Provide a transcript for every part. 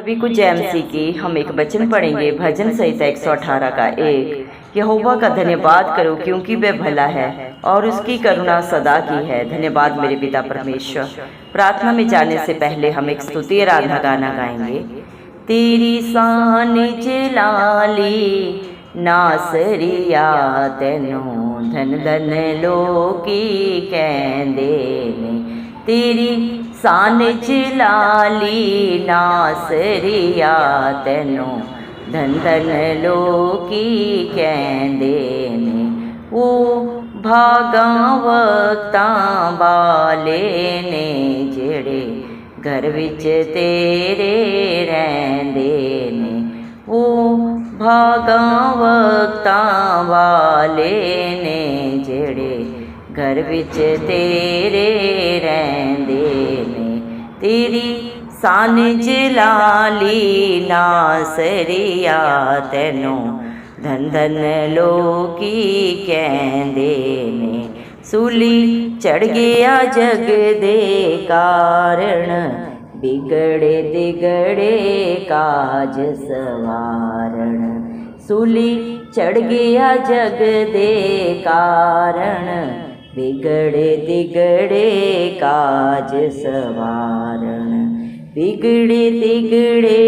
सभी को जय मसीह की। हम एक वचन पढ़ेंगे, भजन संहिता 118 का 1। यहोवा का धन्यवाद करो क्योंकि वह भला है और उसकी करुणा सदा की है। धन्यवाद मेरे पिता परमेश्वर। प्रार्थना में जाने से पहले हम एक स्तुति आराधना गाना गाएंगे। तेरी शान जलाली नासरिया तेनू धन धन लोकी कहंदे ने। तेरी शान जलाली नासरिया तेनू धन धन लोकी कहंदे ने। वो भागावतां वाले ने जेड़े घर विच तेरे रहिंदे ने। वो भागावतां वाले ने जेड़े घर विच तेरे रहिंदे ने। तेरी शान जलाली नासरिया तेनू धन धन लोकी कहंदे ने। सूली चढ़ गया जग दे कारण बिगड़े दिगड़े काज सवारण। सूली चढ़ गया जग दे कारण बिगड़े दिगड़े काज सवारण। बिगड़े दिगड़े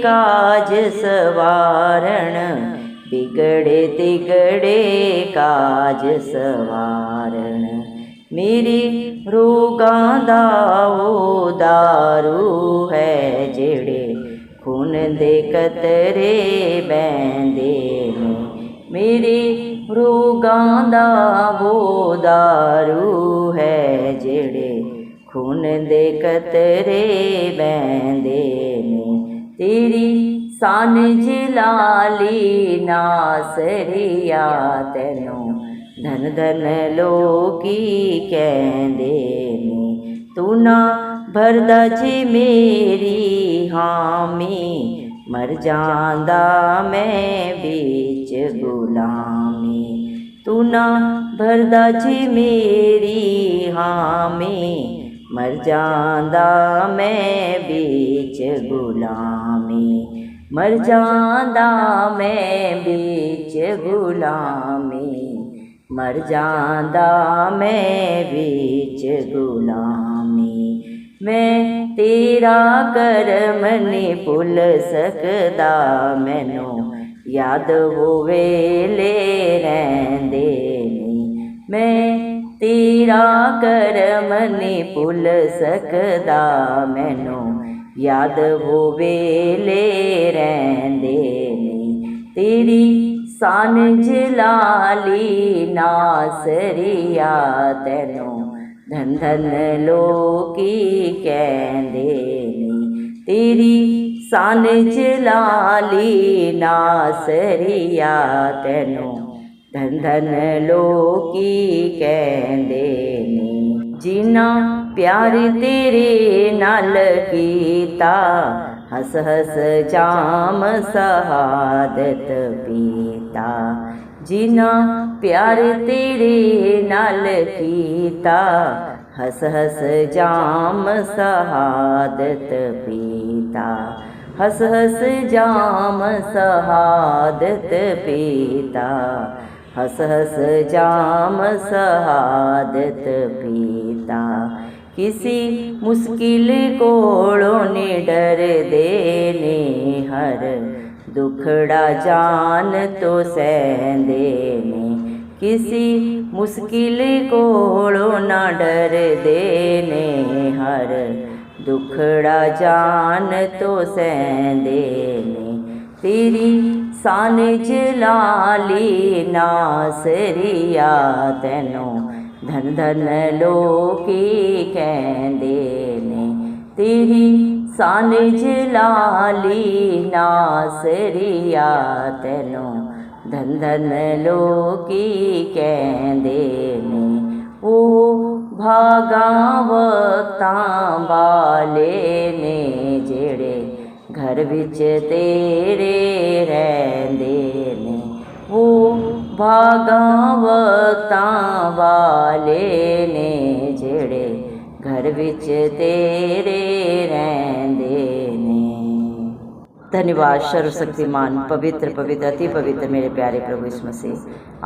काज सवारण। बिगड़े दिगड़े काज सवारण। मेरे रोगां दा वो दारू है जेड़े खून दे कतरे बहंदे ने। मेरे रोगां दा वो दारू है जेड़े खून दे कतरे बहंदे ने। तेरी शान जलाली नासरिया तेनू धन धन लोकी कहंदे ने। तू ना भरदा जे मेरी हामी मर जांदा मैं बीच गुलामी। तू ना भरदा जे मेरी हामी मर जांदा मैं बीच गुलामी। मर जांदा मैं बीच गुलामी। मर जांदा मैं बीच गुलामी। मैं तेरा करम नहीं भुल सकदा मैनू याद वो वेले रहिंदे ने। मैं तेरा करम नहीं भुल सकदा मैनू याद वो वेले रहिंदे ने। तेरी शान जलाली नासरिया तेनू धन धन लोकी कहंदे ने। तेरी शान जलाली नासरिया तेनू धन धन लोकी कहंदे ने। जिन्ना प्यार तेरे नाल कीता हस हस जाम शहादत पीता। जिन्ना प्यार तेरे नाल कीता हस हस जाम शहादत पीता। हस हस जाम शहादत पीता। हस हस जाम शहादत पीता। किसी मुश्किल कोलों ने डर देने हर दुखड़ा जान तो सहंदे ने। किसी मुश्किल कोलों ना डर देने हर दुखड़ा जान तो सहंदे ने। तेरी शान जलाली नासरिया तेनू धन धन लोकी कहंदे ने। तेरी शान जलाली नासरिया तेनू धन धन लोकी कहंदे ने। वो भागावतां वाले ने जेड़े घर विच तेरे रहिंदे ने। वो भागावतां वाले ने जेड़े घर विच तेरे रहिंदे ने। धन्यवाद सर्वशक्तिमान पवित्र पवित्र अति पवित्र मेरे प्यारे प्रभु यीशु मसीह,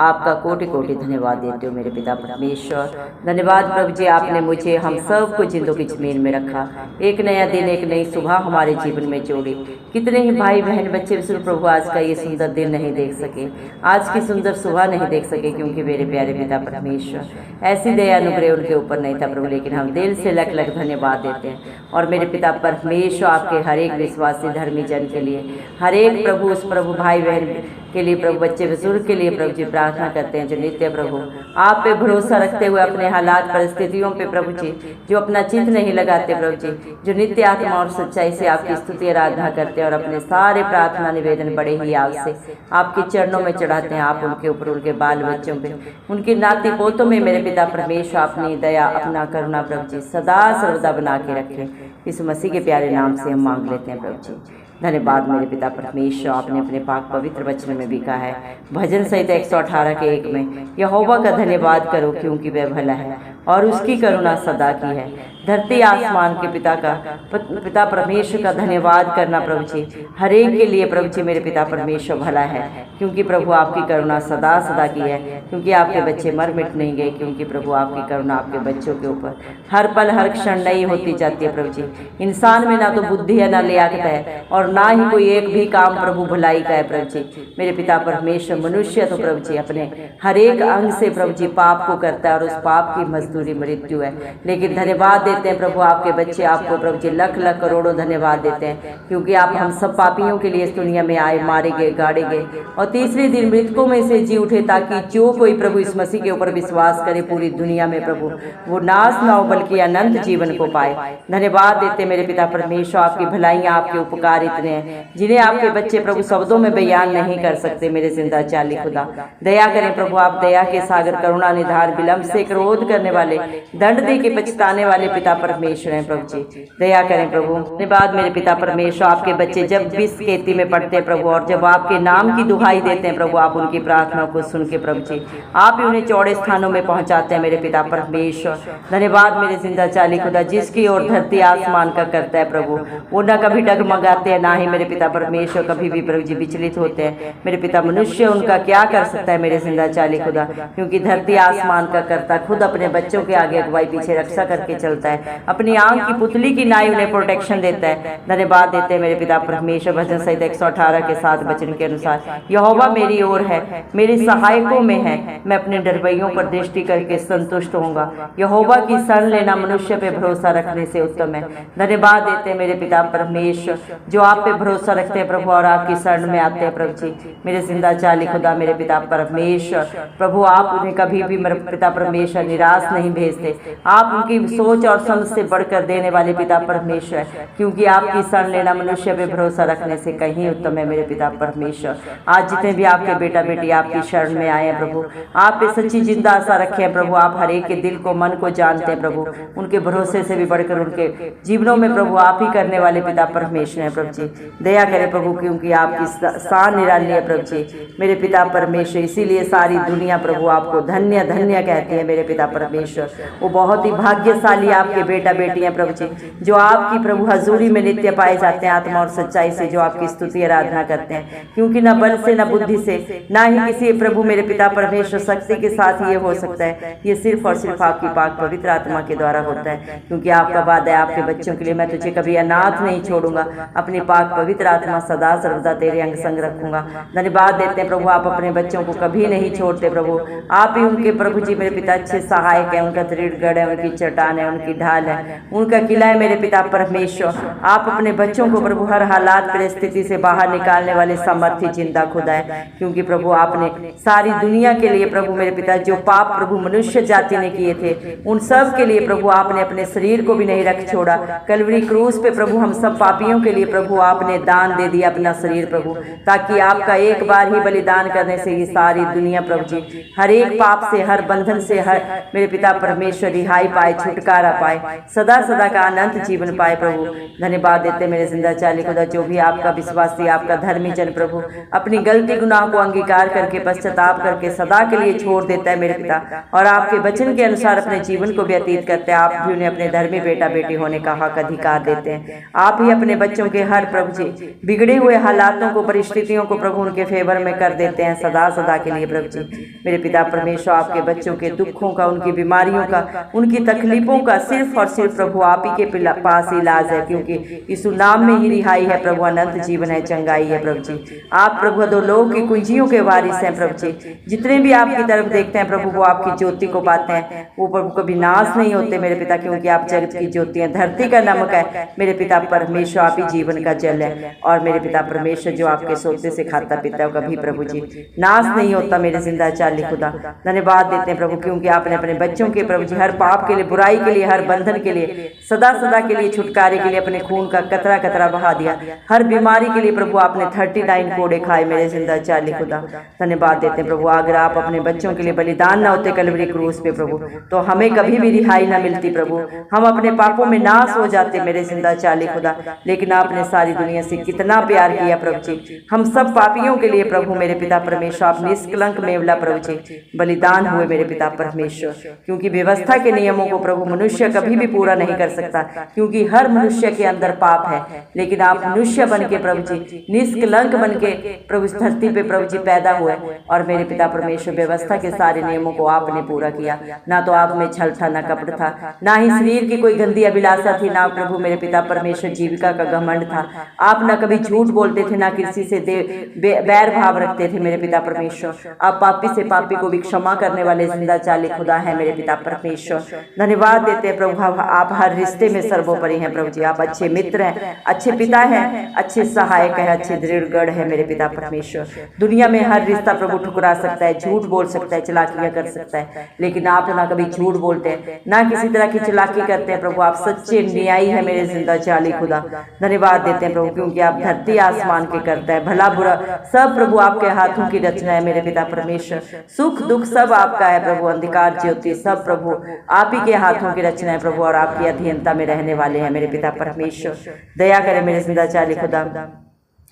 आपका कोटि कोटि धन्यवाद देते हो मेरे पिता परमेश्वर। धन्यवाद प्रभु जी, आपने मुझे हम सब को जिंदों की जमीन में रखा, एक नया दिन एक नई सुबह हमारे जीवन में जोड़ी। कितने ही भाई बहन बच्चे विष्णु प्रभु आज का ये सुंदर दिन नहीं देख सके, आज की सुंदर सुबह नहीं देख सके, क्योंकि मेरे प्यारे पिता परमेश्वर ऐसी दया अनुग्रह उनके ऊपर नहीं था प्रभु, लेकिन हम दिल से लख लख धन्यवाद देते हैं। और मेरे पिता परमेश्वर आपके हर एक विश्वासी धर्मी जन के लिए, हर एक प्रभु उस प्रभु भाई बहन के लिए प्रभु, बच्चे बुजुर्ग के लिए प्रभु जी प्रार्थना करते हैं जो नित्य प्रभु आप पे भरोसा रखते हुए अपने हालात परिस्थितियों पे प्रभु जी जो अपना चित्त नहीं लगाते प्रभु जी, जो नित्य आत्मा और सच्चाई से आपकी स्तुति आराधना करते हैं और अपने सारे प्रार्थना निवेदन बड़े ही याद से आपके चरणों में चढ़ाते हैं। आप उनके ऊपर, उनके बाल बच्चों पे, उनके नाती पोतों में मेरे पिता परमेश्वर अपनी दया अपना करुणा प्रभु जी सदा सर्वदा बना के रखें। इस मसीह के प्यारे नाम से हम मांग लेते हैं प्रभु जी। धन्यवाद मेरे पिता परमेश्वर, आपने अपने पाक पवित्र वचन में भी कहा है भजन संहिता 118 के 1 में, यहोवा का धन्यवाद करो क्योंकि वह भला है और उसकी करुणा सदा की है। धरती आसमान के पिता परमेश्वर का धन्यवाद करना प्रभु जी हर एक के लिए प्रभु जी मेरे पिता परमेश्वर भला है, क्योंकि प्रभु आपकी करुणा सदा सदा की है, क्योंकि आपके बच्चे मर मिट नहीं गए, क्योंकि प्रभु आपकी करुणा आपके बच्चों के ऊपर हर पल हर क्षण नई होती जाती है प्रभु जी। इंसान में ना तो बुद्धि है ना लियाकत है और ना ही कोई एक भी काम प्रभु भलाई का है प्रभु जी मेरे पिता परमेश्वर। मनुष्य तो प्रभु जी अपने हर एक अंग से प्रभु जी पाप को करता है और उस पाप की मजदूरी मृत्यु है, लेकिन धन्यवाद देते हैं प्रभु आपके बच्चे आपको प्रभु जी लख लख करोड़ों धन्यवाद देते हैं, क्योंकि आप हम सब पापियों के लिए इस दुनिया में आए, मारे गए, गाड़े गए और तीसरे दिन मृतकों में से जी उठे, ताकि जो कोई प्रभु इस मसीह के ऊपर विश्वास करे पूरी दुनिया में प्रभु वो नाश ना हो बल्कि अनंत जीवन को पाए। धन्यवाद देते मेरे पिता परमेश्वर, आपकी भलाइयाँ आपके उपकार इतने हैं जिन्हें आपके बच्चे प्रभु शब्दों में बयान नहीं कर सकते। मेरे जिंदा चाली खुदा दया करें प्रभु, आप दया के सागर करुणा निधार विलंब से क्रोध करने वाले दंड दे के पछताने वाले पिता परमेश्वर हैं प्रभु जी, दया करें प्रभु। धन्यवाद मेरे पिता परमेश्वर, आपके बच्चे जब विष खेती में पड़ते हैं प्रभु और जब आपके नाम की दुहाई देते हैं प्रभु, आप उनकी प्रार्थना को सुन के प्रभु जी आप ही उन्हें चौड़े स्थानों में पहुंचाते हैं मेरे पिता परमेश्वर। धन्यवाद मेरे जिंदा चाली खुदा, जिसकी ओर धरती आसमान का करता है प्रभु वो न कभी डगमगाते हैं ना ही मेरे पिता परमेश्वर कभी भी प्रभु जी विचलित होते हैं। मेरे पिता मनुष्य उनका क्या कर सकता है मेरे जिंदा चाली खुदा, क्योंकि धरती आसमान का करता खुद अपने बच्चों के आगे अगुवाई पीछे रक्षा करके चलता है, अपनी आंख की पुतली की नाई उन्हें प्रोटेक्शन देता है। धन्यवाद देते हैं मेरे पिता परमेश्वर। भजन संहिता 118 के 7 वचन के अनुसार, यहोवा मेरी ओर है, मेरे सहायकों में है, मैं अपने डरवैयों पर दृष्टि करके संतुष्ट होऊंगा। यहोवा की शरण लेना मनुष्य पे भरोसा रखने से उत्तम है। धन्यवाद देते हैं मेरे पिता परमेश्वर जो आप पे भरोसा रखते हैं प्रभु और आपकी शरण में आते हैं प्रभु जी मेरे जिंदा चाली खुदा मेरे पिता परमेश्वर। प्रभु आप उन्हें कभी भी मेरे पिता परमेश्वर निराश नहीं भेजते, आप उनकी सोच और समझ से बढ़कर देने वाले पिता परमेश्वर, क्योंकि आपकी शरण लेना मनुष्य पे भरोसा रखने से कहीं उत्तम है मेरे पिता परमेश्वर। आज जितने भी आपके बेटा बेटी आपकी शरण में आए हैं प्रभु, आप पे सच्ची जिंदा आशा रखे हैं प्रभु, आप हर एक के दिल को मन को जानते हैं प्रभु, उनके भरोसे से भी बढ़कर उनके जीवनों में प्रभु आप ही करने वाले पिता परमेश्वर है प्रभु जी। दया करें प्रभु, क्योंकि आपकी शान निराली है प्रभु जी मेरे पिता परमेश्वर, इसीलिए सारी दुनिया प्रभु आपको धन्य धन्य कहती है मेरे पिता परमेश्वर। वो बहुत ही भाग्यशाली आपके बेटा बेटी हैं प्रभु जी जो आपकी प्रभु हजूरी में नित्य पाए जाते हैं आत्मा और सच्चाई से, जो आपकी स्तुति आराधना करते हैं, क्योंकि न बल से न बुद्धि से ना ही किसी प्रभु मेरे पिता परमेश्वर शक्ति के साथ ये हो सकता है, ये सिर्फ और सिर्फ आपकी पाक पवित्र आत्मा के द्वारा होता है, क्योंकि आपका वादा है आपके बच्चों के लिए, मैं तुझे कभी अनाथ नहीं छोड़ूंगा, अपनी पाक पवित्र आत्मा सदा सर्वदा तेरे अंग संग रखूंगा। धन्यवाद देते हैं प्रभु, आप अपने बच्चों को कभी नहीं छोड़ते प्रभु, आप ही उनके प्रभु जी मेरे पिता अच्छे सहायक है, उनका दृढ़ गढ़ है, उनकी चट्टान है, उनकी ढाल है, उनका किला है मेरे पिता परमेश्वर। आप अपने बच्चों को प्रभु हर हालात परिस्थिति से बाहर निकालने वाले सामर्थ्य जिंदा खुदा है, क्योंकि प्रभु आपने सारी दुनिया के लिए प्रभु मेरे पिता जो पाप प्रभु मनुष्य जाति ने किए थे उन सब के लिए प्रभु आपने अपने शरीर को भी नहीं रख छोड़ा, कलवरी क्रूस पे प्रभु हम सब पापियों के लिए प्रभु आपने दान दे दिया अपना शरीर प्रभु, ताकि आपका एक बार ही बलिदान करने से ये सारी दुनिया प्रभु जी हर एक पाप से हर बंधन से हर मेरे पिता परमेश्वर रिहाई पाए, छुटकारा पाए। पाए, सदा सदा का अनंत जीवन पाए प्रभु। धन्यवाद देते मेरे जिंदा चाली खुदा, जो भी आपका विश्वासी, आपका धर्मी जन प्रभु अपनी गलती गुनाह को अंगीकार करके पश्चाताप करके सदा के लिए छोड़ देता है मेरे पिता, और आपके वचन के अनुसार अपने जीवन को व्यतीत करते हैं, आप भी उन्हें अपने धर्मी बेटा बेटी होने का हक अधिकार देते हैं। आप ही अपने बच्चों के हर प्रभु जी बिगड़े हुए हालातों को, परिस्थितियों को प्रभु उनके फेवर में कर देते हैं सदा सदा के लिए प्रभु जी। मेरे पिता परमेश्वर, आपके बच्चों के दुखों का, उनकी बीमारियों का, उनकी तकलीफों का सिर्फ और सिर्फ प्रभु आप ही के पास इलाज है, क्योंकि यीशु नाम में ही रिहाई है प्रभु, अनंत जीवन है, चंगाई है प्रभु जी। आप प्रभु दो लोगों की कुंजियों के वारिस हैं प्रभु जी। जितने भी आपकी तरफ देखते हैं प्रभु वो आपकी ज्योति को पाते हैं, वो प्रभु कभी नाश नहीं होते मेरे पिता, क्योंकि आप जगत की ज्योति हैं, धरती का नमक है मेरे पिता परमेश्वर, आप ही जीवन का जल है। और मेरे पिता परमेश्वर, जो आपके सोते से खाता पीता है कभी प्रभु जी नाश नहीं होता मेरे जिंदा चाली खुदा। धन्यवाद देते हैं प्रभु, क्योंकि आपने अपने बच्चों के प्रभु जी हर पाप के लिए, बुराई के लिए, हर बंधन के लिए, सदा सदा के लिए, छुटकारे के लिए अपने खून का कतरा कतरा बहा दिया। हर बीमारी के लिए प्रभु आपने 39 कोड़े खाए मेरे जिंदा चाली खुदा। धन्यवाद देते हैं प्रभु, अगर आप अपने बच्चों के लिए बलिदान न होते कलवरी क्रूस पे प्रभु, तो हमें कभी भी रिहाई न मिलती प्रभु, हम अपने पापों में नाश हो जाते मेरे जिंदा चाली खुदा। लेकिन आपने सारी दुनिया से कितना प्यार किया प्रभु जी, हम सब पापियों के लिए प्रभु मेरे पिता परमेश्वर, आप निष्कलंक मेवला प्रभु जी बलिदान हुए मेरे पिता परमेश्वर, क्योंकि व्यवस्था के नियमों को प्रभु मनुष्य कभी भी पूरा नहीं कर सकता, क्योंकि हर मनुष्य के अंदर पाप है। लेकिन आप मनुष्य बन के प्रभु जी, निष्कलंक बन के प्रभु इस धरती पे प्रभु जी पैदा हुए, और मेरे पिता परमेश्वर व्यवस्था के सारे नियमों को आपने पूरा किया। ना तो आप में छल था, ना कपट था, ना ही शरीर की कोई गंदी अभिलाषा थी, ना प्रभु मेरे पिता परमेश्वर जीविका का घमंड था। आप ना कभी झूठ बोलते थे, ना किसी से बैर भाव रखते थे मेरे पिता परमेश्वर। आप पापी से पापी को भी क्षमा करने वाले जिंदा चाली खुदा है मेरे पिता परमेश्वर। धन्यवाद देते हैं प्रभु, आप हर रिश्ते में सर्वोपरि हैं प्रभु जी। आप अच्छे मित्र हैं, अच्छे पिता हैं, अच्छे सहायक हैं, अच्छे दृढ़ गढ़ है मेरे पिता परमेश्वर। दुनिया में हर रिश्ता प्रभु ठुकरा सकता है, झूठ बोल सकता है, चलाकियां कर सकता है, लेकिन आप ना कभी झूठ बोलते हैं, ना किसी तरह की चलाकी करते हैं प्रभु। आप सच्चे न्यायी है मेरे जिंदा चाली खुदा। धन्यवाद देते हैं प्रभु, क्योंकि आप धरती आसमान के करता है, भला बुरा सब प्रभु आपके हाथों की रचना है मेरे पिता परमेश्वर। सुख दुख सब आपका है प्रभु, अंधकार ज्योति सब प्रभु आप ही के हाथों की रचना है प्रभु, और आपकी अधीनता में रहने वाले हैं मेरे पिता परमेश्वर। दया करें मेरे जिंदा चाली खुदा,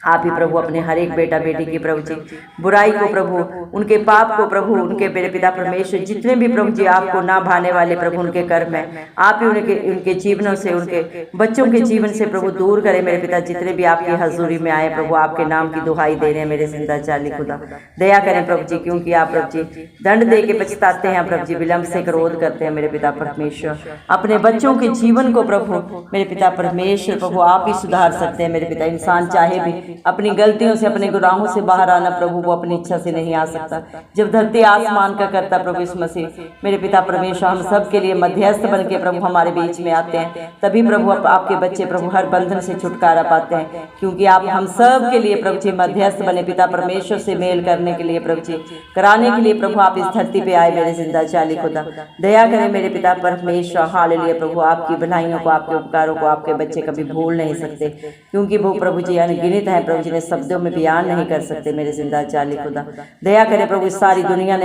आप ही प्रभु अपने हर एक बेटा बेटी की प्रभु जी बुराई को प्रभु, उनके पाप को प्रभु, उनके मेरे पिता परमेश्वर जितने भी प्रभु जी आपको ना भाने वाले प्रभु उनके कर्म है, आप ही उनके जीवनों से, उनके बच्चों के जीवन से प्रभु दूर करें मेरे पिता। जितने भी आपकी हजूरी में आए प्रभु, आपके नाम की दुहाई दे रहे हैं मेरे जिंदा चाली खुदा। दया करें प्रभु जी, क्योंकि आप प्रभु जी दंड दे के पछताते हैं प्रभु जी, विलम्ब से क्रोध करते हैं मेरे पिता परमेश्वर। अपने बच्चों के जीवन को प्रभु मेरे पिता परमेश्वर प्रभु आप ही सुधार सकते हैं मेरे पिता। इंसान चाहे भी अपनी गलतियों से, अपने गुनाहों से बाहर आना प्रभु, वो अपनी इच्छा से नहीं आ सकता। जब धरती आसमान का करता प्रभु इस मसीह मेरे पिता परमेश्वर हम सब के लिए मध्यस्थ बन के प्रभु हमारे बीच में आते हैं, तभी प्रभु आपके बच्चे प्रभु हर बंधन से छुटकारा पाते हैं, क्योंकि आप हम सब के लिए प्रभु जी मध्यस्थ बने पिता परमेश्वर से मेल करने के लिए प्रभु जी, कराने के लिए प्रभु आप इस धरती पे आए मेरे जिंदा चाली खुदा। दया करें मेरे पिता परमेश्वर। हालेलुया प्रभु, आपकी भलाइयों को, आपके उपकारों को आपके बच्चे कभी भूल नहीं सकते, क्योंकि वो प्रभु जी अनगिनत है प्रभु, जिन्हें शब्दों में बयान नहीं कर सकते मेरे जिंदा चाली खुदा। दया करें प्रभु, इस सारी दुनिया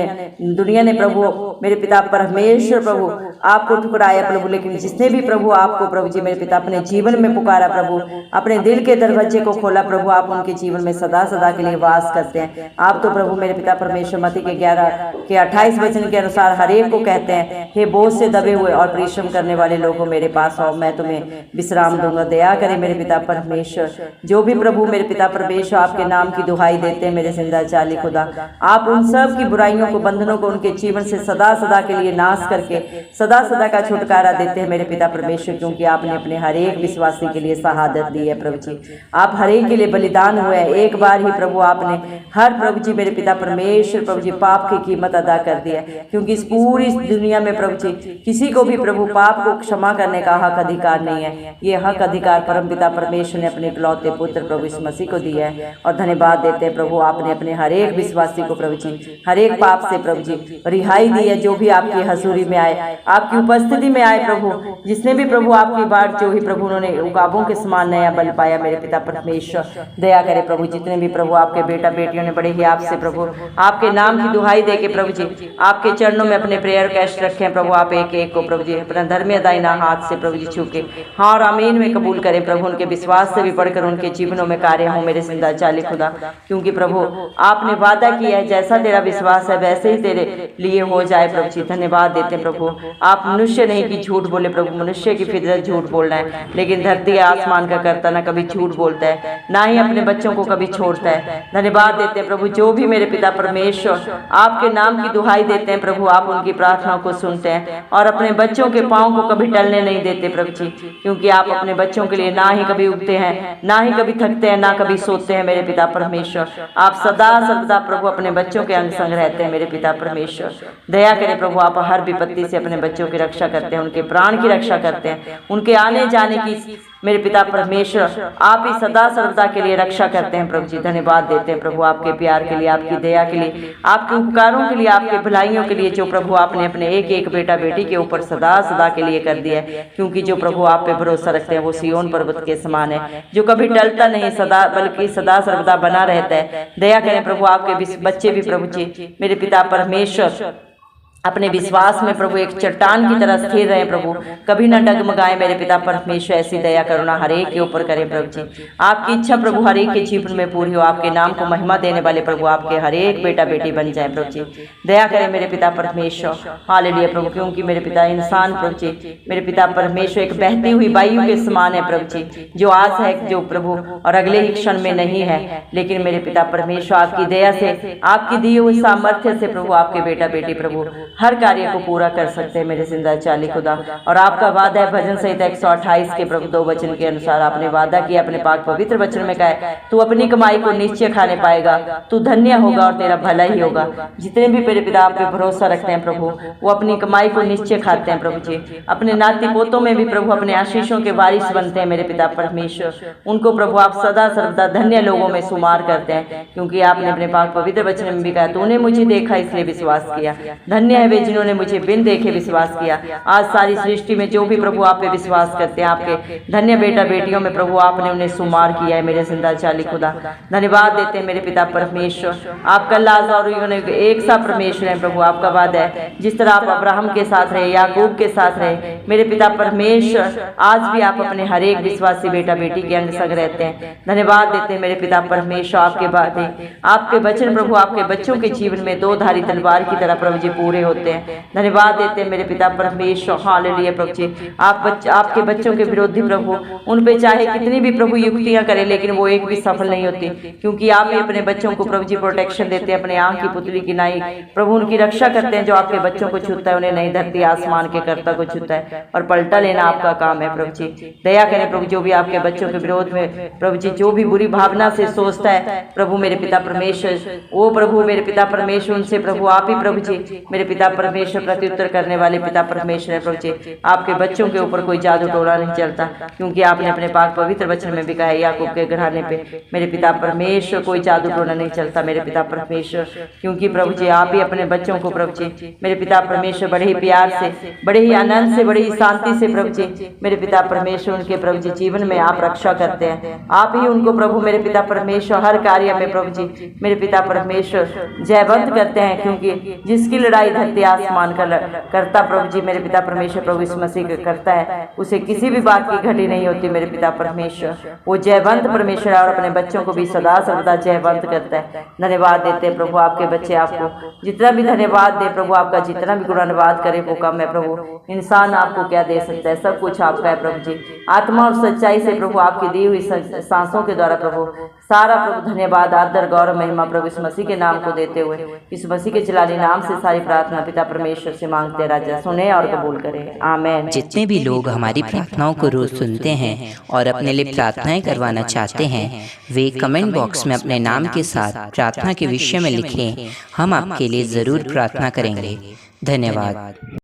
ने प्रभु मेरे पिता परमेश्वर प्रभु आपको ठुकराया प्रभु, लेकिन जिसने भी प्रभु आपको प्रभु जी मेरे पिता अपने जीवन में पुकारा प्रभु, अपने दिल के दरवाजे को खोला प्रभु, आप उनके जीवन में सदा सदा के लिए वास करते हैं। आप तो प्रभु मेरे पिता परमेश्वर मत्ती के 11 के 28 वचन के अनुसार हर एक को कहते हैं, हे बोझ से दबे हुए और परिश्रम करने वाले लोगों मेरे पास आओ, मैं तुम्हें विश्राम दूंगा। दया करें मेरे पिता परमेश्वर, जो भी प्रभु मेरे पिता परमेश्वर आपके नाम की दुहाई देते हैं मेरे जिंदा चाली खुदा, आप उन सब की बुराइयों को, बंधनों को उनके जीवन से सदा सदा के लिए नाश करके सदा सदा का छुटकारा देते हैं मेरे पिता परमेश्वर, क्योंकि आपने अपने हर एक विश्वासी के लिए शहादत दी है प्रभु जी। आप हर एक के लिए बलिदान हुए हैं। एक बार ही प्रभु आपने हर प्रभु जी मेरे पिता परमेश्वर प्रभु जी पाप की कीमत अदा कर दी है, क्योंकि इस पूरी दुनिया में प्रभु जी किसी को भी प्रभु पाप को क्षमा करने का हक अधिकार नहीं है। ये हक अधिकार परम पिता परमेश्वर ने अपने इकलौते पुत्र प्रभु इस मसीह को दिया है, और धन्यवाद देते हैं प्रभु आपने अपने हर एक विश्वासी को प्रभु जी हर एक पाप से प्रभु जी रिहाई दी है। जो भी आपकी हजूरी में आए, आपकी उपस्थिति में आए प्रभु। जिसने भी प्रभु आपकी बात जो ही प्रभु उन्होंने उकाबों के समान नया बल पाया मेरे पिता परमेश्वर, दया करे प्रभु। जितने भी प्रभु आपके बेटा बेटियों ने बड़े ही आपसे प्रभु आपके नाम की दुहाई दे के प्रभु जी आपके चरणों में अपने प्रेयर कैश रखे हैं प्रभु। आप एक एक को प्रभु जी अपना धर्मीय दाहिना हाथ से प्रभु जी छू के हाँ और आमीन में कबूल करें प्रभु। उनके विश्वास से भी बढ़कर उनके जीवनों में कार्य हो मेरे जिंदा चाली खुदा, क्योंकि प्रभु आपने वादा किया है जैसा तेरा विश्वास है वैसे ही तेरे लिए हो जाए प्रभु जी। धन्यवाद देते हैं प्रभु। आप मनुष्य नहीं कि झूठ बोले प्रभु, मनुष्य की फितरत झूठ बोलना है, लेकिन धरती आसमान का करता ना कभी झूठ बोलता है ना ही अपने बच्चों को कभी छोड़ता है। धन्यवाद देते हैं प्रभु। जो भी मेरे पिता परमेश्वर आपके नाम की दुहाई देते हैं प्रभु, आप उनकी प्रार्थनाओं को सुनते हैं और अपने बच्चों के पाँव को कभी टलने नहीं देते प्रभु जी, क्योंकि आप अपने बच्चों के लिए ना ही कभी उगते हैं ना ही कभी थकते हैं ना कभी सोते हैं मेरे पिता परमेश्वर। आप सदा सर्वदा प्रभु अपने बच्चों के अंग संग रहते हैं मेरे पिता परमेश्वर। दया करें प्रभु। आप हर विपत्ति से अपने बच्चों की रक्षा करते हैं, उनके प्राण की रक्षा करते हैं, उनके आने जाने की मेरे पिता परमेश्वर आप ही सदा सर्वदा के लिए रक्षा करते हैं प्रभु जी। धन्यवाद देते हैं प्रभु आपके प्यार के लिए, आपकी दया के लिए, आपके उपकारों के लिए, आपके भलाइयों के लिए जो प्रभु आपने अपने एक एक बेटा बेटी के ऊपर सदा सदा के लिए कर दिया है। क्योंकि जो प्रभु आप पे भरोसा रखते हैं वो सिय्योन पर्वत के समान है जो कभी टलता नहीं सदा बल्कि सदा सर्वदा बना रहता है। दया करें प्रभु। आपके बच्चे भी प्रभु जी मेरे पिता परमेश्वर अपने विश्वास में प्रभु एक चट्टान की तरह स्थिर रहे प्रभु, कभी न डगमगाए मेरे पिता परमेश्वर। ऐसी दया करुणा हर एक के ऊपर करें प्रभु जी। आपकी इच्छा प्रभु हर एक के जीवन में पूरी हो। आपके नाम को महिमा देने वाले प्रभु आपके हर एक बेटा बेटी बन जाए प्रभु जी। दया करें मेरे पिता परमेश्वर। हालेलुया प्रभु। क्योंकि मेरे पिता इंसान प्रभु जी मेरे पिता परमेश्वर एक बहती हुई वायु के समान है प्रभु जी, जो आज है जो प्रभु और अगले ही क्षण में नहीं है, लेकिन मेरे पिता परमेश्वर आपकी दया से आपकी दी हुई सामर्थ्य से प्रभु आपके बेटा बेटी प्रभु हर कार्य को पूरा कर सकते हैं मेरे जिंदा चाली खुदा। और आपका वादा है भजन संहिता 128 के प्रभु 2 वचन के अनुसार आपने वादा किया अपने पाक पवित्र वचन में कहा तू अपनी कमाई को निश्चय खाने पाएगा, तू धन्य होगा और तेरा भला ही होगा। जितने भी मेरे पिता आप पे भरोसा रखते हैं प्रभु वो अपनी कमाई को निश्चय खाते हैं प्रभु जी। अपने नाती पोतों में भी प्रभु अपने आशीषों के वारिस बनते हैं मेरे पिता परमेश्वर। उनको प्रभु आप सदा सर्वदा धन्य लोगों में शुमार करते हैं, क्योंकि आपने अपने पाक पवित्र वचन में भी कहा तूने मुझे देखा इसलिए विश्वास किया। धन्य है वे जिन्होंने मुझे बिन देखे विश्वास किया। आज सारी सृष्टि में जो भी प्रभु आप पे विश्वास करते हैं आपके धन्य बेटा बेटियों में प्रभु आपने उन्हें शुमार किया है मेरे जिंदा चाली खुदा। धन्यवाद देते हैं मेरे पिता परमेश्वर। आप कल आज और एक सा परमेश्वर है प्रभु। आपका वादा है जिस तरह आप अब्राहम के साथ रहे याकूब के साथ रहे मेरे पिता परमेश्वर, आज भी आप अपने हर एक विश्वासी बेटा बेटी के अंग संग रहते हैं। धन्यवाद देते हैं मेरे पिता परमेश्वर। आपके वादे आपके वचन प्रभु आपके बच्चों के जीवन में दो धारी तलवार की तरह प्रभु जी पूरे होते हैं। धन्यवाद देते हैं मेरे पिता परमेश्वर। हालेलुया प्रभु जी। आपके बच्चों के विरोधी प्रभु उन पे चाहे कितनी भी प्रभु युक्तियां करें लेकिन वो एक भी सफल नहीं होती, क्योंकि आप ही अपने बच्चों को प्रभु जी प्रोटेक्शन देते हैं। अपने आंख की पुतली की नाई प्रभु उनकी रक्षा करते हैं। जो आपके बच्चों को छूता है उन्हें नहीं धरती आसमान के कर्ता को छूता है और पलटा लेना आपका काम है प्रभु जी। दया करें प्रभु। जो भी आपके बच्चों के विरोध में प्रभु जी जो भी बुरी भावना से सोचता है प्रभु मेरे पिता परमेश्वर, वो प्रभु मेरे पिता परमेश्वर उनसे प्रभु आप ही प्रभु जी मेरे पिता परमेश्वर प्रत्युत्तर करने वाले पिता परमेश्वर है प्रभु जी। आपके बच्चों के ऊपर कोई जादू टोला नहीं चलता, क्योंकि आपने अपने पाक पवित्र वचन में भी कहा है याकूब के घराने पे मेरे पिता परमेश्वर कोई जादू टोला नहीं चलता मेरे पिता परमेश्वर। क्योंकि प्रभु जी आप ही अपने बच्चों को प्रभु जी मेरे पिता परमेश्वर बड़े ही प्यार से बड़े ही आनंद से बड़ी ही शांति से प्रभु जी मेरे पिता परमेश्वर उनके प्रभु जी जीवन में आप रक्षा करते हैं। आप ही उनको प्रभु मेरे पिता परमेश्वर हर कार्य में प्रभु जी मेरे पिता परमेश्वर जयवंत करते हैं, क्योंकि जिसकी लड़ाई धरती आसमान का करता प्रभु जी मेरे पिता परमेश्वर प्रभु यीशु मसीह करता है उसे किसी भी बात की घटी नहीं होती मेरे पिता परमेश्वर। वो जयवंत परमेश्वर और अपने बच्चों को भी सदा सर्वदा जयवंत करता है। धन्यवाद देते हैं प्रभु। आपके बच्चे आपको जितना भी धन्यवाद दे प्रभु, आपका जितना भी गुणानुवाद करे वो कम है प्रभु। इंसान आपको क्या दे सकता है, सब कुछ आपका है प्रभु जी। आत्मा और सच्चाई से प्रभु आपकी दी हुई सांसों के द्वारा प्रभु सारा प्रभु धन्यवाद आदर गौरव महिमा प्रभु इस मसीह के नाम को देते हुए इस मसीह के जलाली नाम से सारी प्रार्थना पिता परमेश्वर से मांगते राजा सुने और कबूल करें। आमीन। जितने भी लोग हमारी प्रार्थनाओं को रोज सुनते हैं और अपने लिए प्रार्थनाएं करवाना चाहते हैं वे कमेंट बॉक्स में अपने नाम के साथ प्रार्थना के विषय में लिखें। हम आपके लिए जरूर प्रार्थना करेंगे। धन्यवाद।